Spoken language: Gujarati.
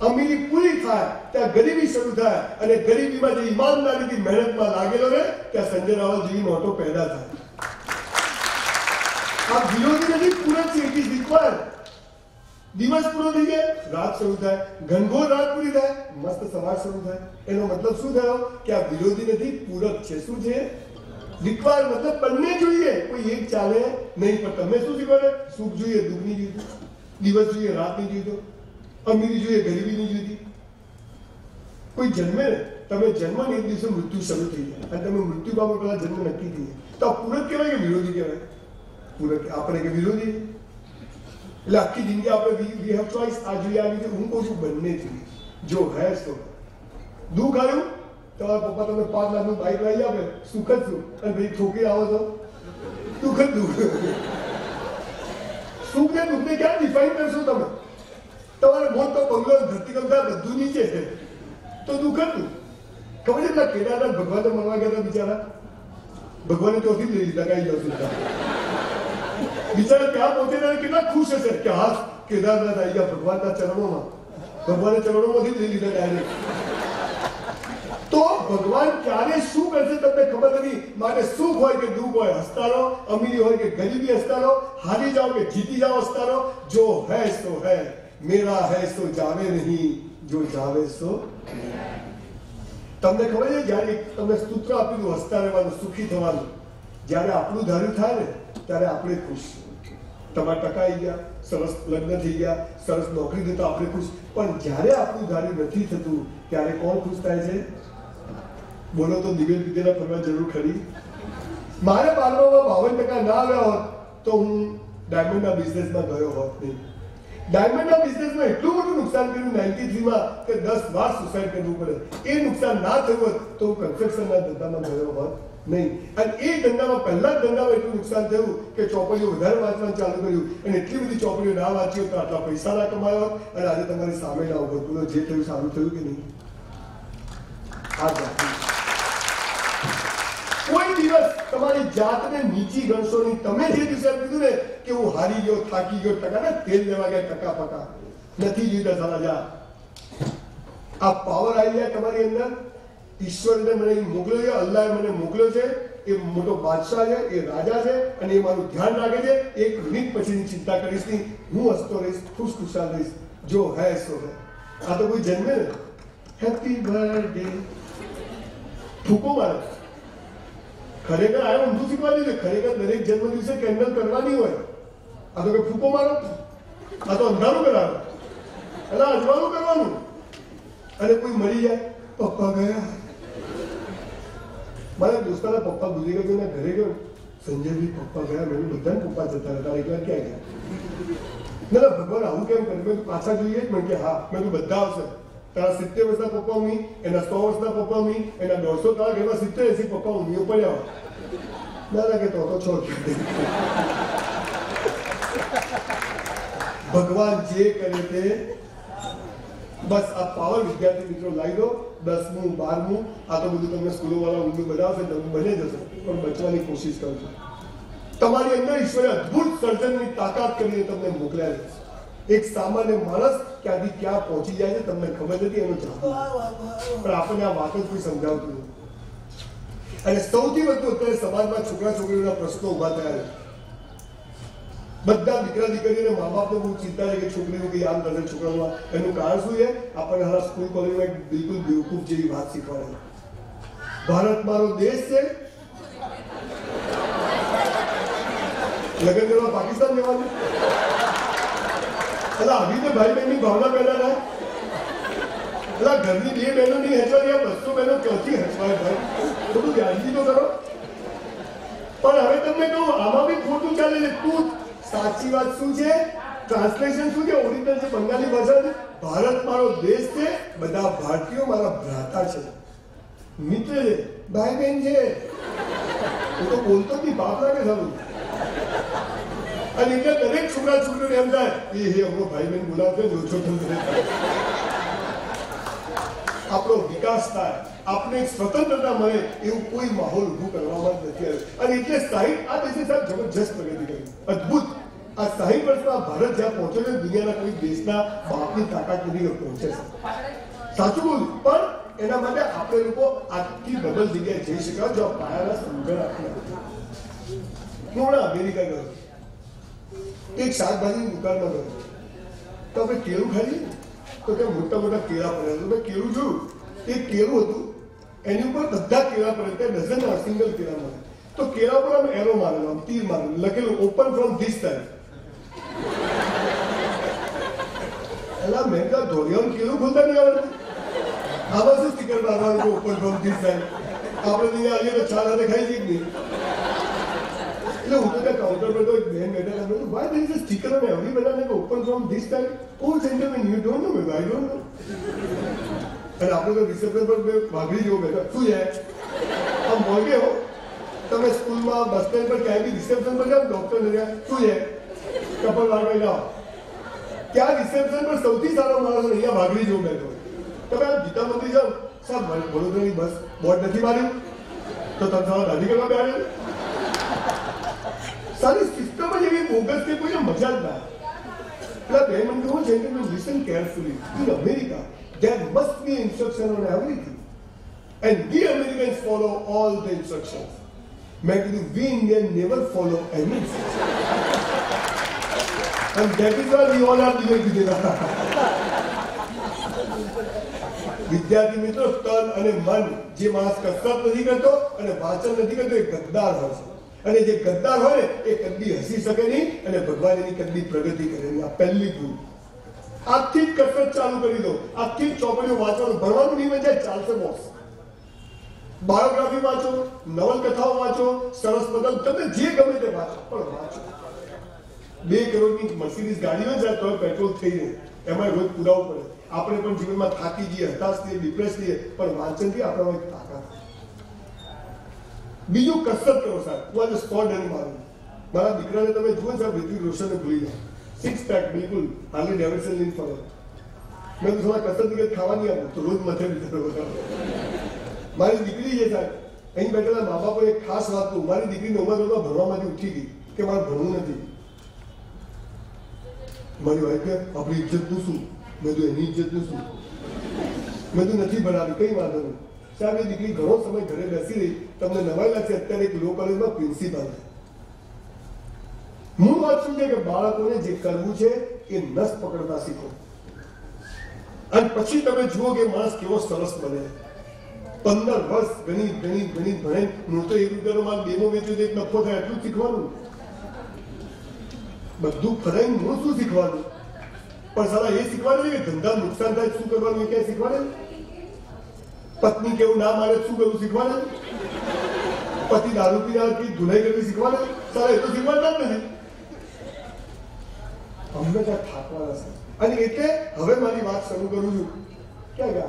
અમીરી પૂરી થાય ત્યાં ગરીબી શરૂ થાય, અને ગરીબીમાં જે ઈમાનદારીથી મહેનતમાં લાગેલો રહે ત્યાં સંજય રાવલ જેવી નોટો પેદા થાય. આ વિરોધી નથી, પૂરક છે. It is required. દિવસ પૂરો થઈ જાય, રાત શરૂ થાય, ઘનઘોર રાત પૂરી થાય, મસ્ત સવાર શરૂ થાય. એનો મતલબ શું થયો કે આ વિરોધી નથી, પૂરક છે. શું છે? રિક્વાયર્ડ. મતલબ બંને જોઈએ, કોઈ એક ચાલે નહીં. પણ તમે શું શીખવાડે? સુખ જોઈએ, દુઃખ નહીં જોઈતું. દિવસ જોઈએ, રાત નહીં જોઈતો. અમીરી જોઈએ, ગરીબી નહીં જોઈતી. કોઈ જન્મે ને, તમે જન્મ ને એક દિવસે મૃત્યુ શરૂ થઈ જાય, અને તમે મૃત્યુ પામો પેલા જન્મ નક્કી થઈ જાય. તો આ પૂરક કહેવાય કે વિરોધી કહેવાય? પૂરક. આપણે કે વિરોધી. એટલે આખી જિંદગી આપણે વી હેવ ચોઇસ. આ જોઈએ, આ રીતે હું કહું છું બંને જોઈએ. જો હે તો દુઃખ આવ્યું, તમારા પપ્પા તમને 5 લાખનું બાઇક લઈ આપે, સુખ જ સુખ. અને ભાઈ ઠોકી આવો તો દુઃખ જ દુઃખ. સુખ ને દુઃખ ને ક્યાં ડિફાઈન કરશો તમે? તમારે મોટો બંગલો, ધરતીકંપ બધું નીચે છે, તો દુઃખ જ દુઃખ. ખબર છે પેલા કેદારનાથ ભગવાનને મળવા ગયા હતા બિચારા, ભગવાને ચોથી લઈ લીધા કાંઈ જશું. બિચારા ત્યાં પહોંચેલા કેટલા ખુશ હશે કે હા કેદારનાથ આવી ગયા ભગવાનના ચરણોમાં. ભગવાનના ચરણોમાંથી લઈ લીધા ડાયરેક્ટ. તો ભગવાન ક્યારે શું કરશે તમને ખબર નથી. માટે સુખ હોય કે દુઃખ હોય, હસતા રહો. અમીરી હોય કે ગરીબી, હસતા રહો. હારી જાઓ કે જીતી જાઓ, હસતા રહો. જો હૈ સો હૈ, મેરા હૈ સો જાવે નહીં, જો જાવે સો. તમને ખબર છે જયારે તમને સૂત્ર આપ્યું હસતા રહેવાનું, સુખી થવાનું, જયારે આપણું ધાર્યું થાય ને ત્યારે આપણે ખુશ. તમારા ટકા આવી ગયા, સરસ લગ્ન થઈ ગયા, સરસ નોકરી દેતા આપણે ખુશ. પણ જયારે આપણું ધાર્યું નથી થતું ત્યારે કોણ ખુશ થાય છે? બોલો તો દિવેલ વિદ્યાના ફરવા જરૂર ખરી? મારે 12માં 52% ના આવ્યા હોત તો હું ડાયમંડના બિઝનેસમાં ગયો હોત નહીં. ડાયમંડના બિઝનેસમાં એટલું મોટું નુકસાન કર્યું 93માં કે 10 વાર સુસાઇડ કરવું પડે. એ નુકસાન ના થયું હોત તો હું કન્સ્ટ્રક્શનના ધંધામાં ગયો હોત નહીં. અને એ ધંધામાં પહેલા જ ધંધામાં એટલું નુકસાન થયું કે ચોપડીઓ વધારે વાંચવાનું ચાલુ કર્યું, અને એટલી બધી ચોપડીઓ ના વાંચી તો આટલા પૈસા ના કમાયો, અને આજે તમારી સામે ના ઉભો. બોલો જે થયું સારું થયું કે નહીં? આ કોઈ દિવસ તમારી જાતને નીચી ગણશો નહીં. તમે જે દિવસે કીધું ને કે હું હારી ગયો, થાકી ગયો, ટકા ને તેલ લેવા ગયા, ટકા પકા નથી જીવતા સારા. જા આ પાવર આવી જાય તમારી અંદર. ઈશ્વરને મને મોકલ્યો છે, અલ્લાહે મને મોકલ્યો છે. એ મોટો બાદશાહ છે, એ રાજા છે, અને એ મારું ધ્યાન રાખે છે. એક મિનિટ પછીની ચિંતા કરીશ નહીં. હું હસતો રહીશ, ખુશખુશાલ રહીશ. જો હે સો હે. આ તો કોઈ જન્મે ને હેપી બર્થડે ફૂકો મારે. ખરેખર આ ઊંધું શીખવા દીધું. ખરેખર દરેક જન્મ દિવસે કેન્ડલ કરવાની હોય. આ તો કે ફૂકો મારો, આ તો અંધારું કરાવે, એટલે અજવાનું કરવાનું. અને કોઈ મરી જાય, પપ્પા ગયા. મારા દોસ્તાના પપ્પા ગુજરી ગયા, મેં ઘરે ગયો, સંજયભાઈ પપ્પા ગયા. મેં બધાને પપ્પા જતા હતા, એકલા ક્યાં ગયા? ના ભગવાન આવું કેમ કરે? મેં પાછા જોઈએ જ. મને કે હા. મેં તો બધા આવશે. તારા 70 વર્ષના પપ્પા મી, એના 100 વર્ષના પપ્પા મી, એના 150, તારા ઘરમાં 70-80 પપ્પા ઊંઘીઓ પડ્યા. ના લાગે તો છો. ભગવાન જે કરે તે બસ. આ પાવર વિદ્યાર્થી મિત્રો લાવી દો. 10મું 12મું આ તો બધું તમને સ્કૂલો વાળા ઊંધું બનાવશે, તમે બને જશે, પણ બચવાની કોશિશ કરજો. તમારી અંદર ઈશ્વરે અદભુત સર્જનની તાકાત કરીને તમને મોકલ્યા છે. એક સામાન્ય માણસ ક્યાંથી ક્યાં પહોંચી જાય છે તમને ખબર નથી, એનો જવાબ. પણ આપણને આ વાત જ કોઈ સમજાવતું નથી. અને સૌથી વધુ અત્યારે સમાજમાં છોકરા છોકરીઓના પ્રશ્નો ઉભા થયા છે. બધા દીકરા દીકરીને મા બાપને બહુ ચિંતા છે કે છોકરીઓ કઈ આમ કરે, છોકરાઓમાં. એનું કારણ શું છે? આપણને હાલ સ્કૂલ કોલેજમાં એક બિલકુલ બેવકૂફ જેવી વાત શીખવાડે. ભારત મારો દેશ છે, લગ્ન કરવા પાકિસ્તાન જવાનું. એટલે આવી તો ભાઈ બહેનની ભાવના પેદા થાય. એટલે ઘરની 2 બહેનો ની હેચવાય, 200 બહેનો ક્યાંથી હેચવાય ભાઈ? બધું વ્યાજબી તો કરો. પણ હવે તમને કહું, આમાં બી ખોટું ચાલે છે. તું સાચી વાત શું છે? ટ્રાન્સલેશન શું છે? ઓરિજિનલ જે બંગાળી ભાષા છે, ભારત મારો દેશ છે, બધા ભારતીયો મારા ભ્રાતા છે, મિત્ર છે, ભાઈ બહેન છે. હું તો બોલતો જ નહીં, બાપ લાગે સારું. અને એટલે દરેક છોકરા છોકરીઓને એમ થાય એ આપણો ભાઈ બહેન બોલાવતો ઓછો થતો. આપણો વિકાસ થાય, આપણે સ્વતંત્રતા મળે એવું કોઈ માહોલ ઉભું કરવામાં જ નથી આવ્યો. અને એટલે સાહિત્ય આ દેશે સાહેબ જબરજસ્ત પ્રગતિ કરી, અદભુત. આ 60 વર્ષમાં ભારત જ્યાં પહોંચ્યો છે દુનિયાના કોઈ દેશના બાપની તાકાત નથી પહોંચે છે. સાચું બોલું, પણ એના માટે આપણે લોકો આખી ડબલ જગ્યાએ જઈ શક્યા જો પાયાના સમજણ આપી. હું હમણાં અમેરિકા ગયો, એક શાકભાજીની દુકાનમાં ગયો તો આપણે કેળું ખાઈએ તો ત્યાં મોટા મોટા કેળા પડ્યા તો મેં કેળું જોયું, એક કેળું હતું એની ઉપર બધા કેળા પડે, ત્યાં ડઝન સિંગલ કેળા મળે તો કેળા પર આમ એરો મારેલો, આમ તીર મારેલું, લખેલું ઓપન ફ્રોમ ધીસ ટાઈમ. એલા મેં કહ્યું ધોળિયાનું કેળું ખોલતા નહીં આવડતું, આમાં શું સ્ટીકર મારવાનું ઓપન ફ્રોમ ધીસ ટાઈમ? આપણે નહીં આવીએ તો ચા સાથે ખાઈ જઈએ નહીં. એટલે હું તો ત્યાં કાઉન્ટર પર તો એક બેન બેઠા હતા, why there is a sticker on every banana open from this time? Oh gentleman you don't know, મેં આઈ ડોન્ટ નો. અને આપણે તો રિસેપ્શન પર વાઘરી જેવો બેઠા, શું જાય આમ મોગે હો. તમે સ્કૂલમાં બસ સ્ટેન્ડ પર ક્યાંય બી રિસેપ્શન પર જાઓ, ડોક્ટર ને શું છે કપલ વાળવા જાઓ, ત્યાં રિસેપ્શન પર સૌથી સારો માણસ અહીંયા વાઘરી જેવો બેઠો. તમે આ ગીતા મંદિર જાઓ, સાહેબ વડોદરાની બસ બોર્ડ નથી માર્યું તો તમે તમારા દાદી કરવા બેહાડે. સારી સિસ્ટમ જ એવી બોગસ કે કોઈ મજા જ ના. એટલે બે મને કહું છે કે listen carefully. In America there must be instruction on everything and we Americans follow all the instructions. મેં કીધું we Indian never follow any instruction and that is why we all are doing together. વિદ્યાર્થી મિત્રો, તન અને મન જે માણસ કસરત નથી કરતો અને વાંચન નથી કરતો એ ગદ્દાર હોય છે, અને જે ગદ્દાર હોય ને એ કદી હસી શકે નહીં અને ભગવાન એની કદી પ્રગતિ કરે નહીં. આ પહેલી ભૂલ. આજથી જ કસરત ચાલુ કરી દો, આજથી જ ચોપડીઓ વાંચવાનું, ભણવાનું નહીં મજા ચાલશે બોસ. બાયોગ્રાફી વાંચો, નવલકથાઓ વાંચો, સરસ મતલબ તમને જે ગમે તે વાંચો, પણ વાંચો. 2 કરોડની મર્સિડીઝ ગાડી હોય જાય તો પેટ્રોલ થઈ જાય, એમાં રોજ પુરાવું પડે. આપણે પણ જીવનમાં થાકી જઈએ, હતાશ થઈએ, ડિપ્રેસ થઈએ, પણ વાંચનથી આપણામાં એક તાકાત. બીજું કસરત કરો સાહેબ. હું આજે 100 ડન મારું. મારા દીકરાને તમે જુઓ સાહેબ, ઋતિક રોશનને ભૂલી જાય, 6 પેક બિલકુલ હાર્લી ડેવિડસન લઈને ફરે. મેં તો થોડા કસરત વગર ખાવા નહીં આપું તો રોજ મથે લીધે. મારી દીકરી છે સાહેબ, અહીં બેઠેલા મા બાપો એક ખાસ વાત કહું, મારી દીકરીની ઉંમર ભણવામાંથી ઉઠી ગઈ કે મારે ભણવું નથી. મારી વાઈફ કે આપણી ઇજ્જતનું શું? મેં તો એની ઇજ્જતનું શું? મેં તો નથી ભણાવી, કઈ વાંધો નહીં. સાહેબ એ દીકરી ઘણો સમય ઘરે બેસી રહી. તમને નવાઈ લાગશે, અત્યારે એક લો કોલેજમાં પ્રિન્સિપાલ છે. મૂળ વાત શું છે કે બાળકોને જે કરવું છે એ નસ પકડતા શીખો, અને પછી તમે જુઓ કે માણસ કેવો સરસ બને. 15 વર્ષ ગણિત ગણિત ગણિત ભણે, હું તો 1 રૂપિયાનો માલ ડેમો વેચ્યો, એક નફો થાય એટલું શીખવાનું. બધું ફરાઈને હું શું શીખવાનું? પણ સાલા એ શીખવાડે કે ધંધા નુકસાન થાય શું કરવાનું એ ક્યાં શીખવાડે? પત્ની કેવું ના મારે શું કરવું શીખવાડે? પતિ દારૂ પીનારથી ધુલાઈ કરવી શીખવાડે? સાલા એ તો શીખવાડતા જ નથી. હંમેશા થાકવાના છે. અને એટલે હવે મારી વાત શરૂ કરું છું. ક્યાં ગયા?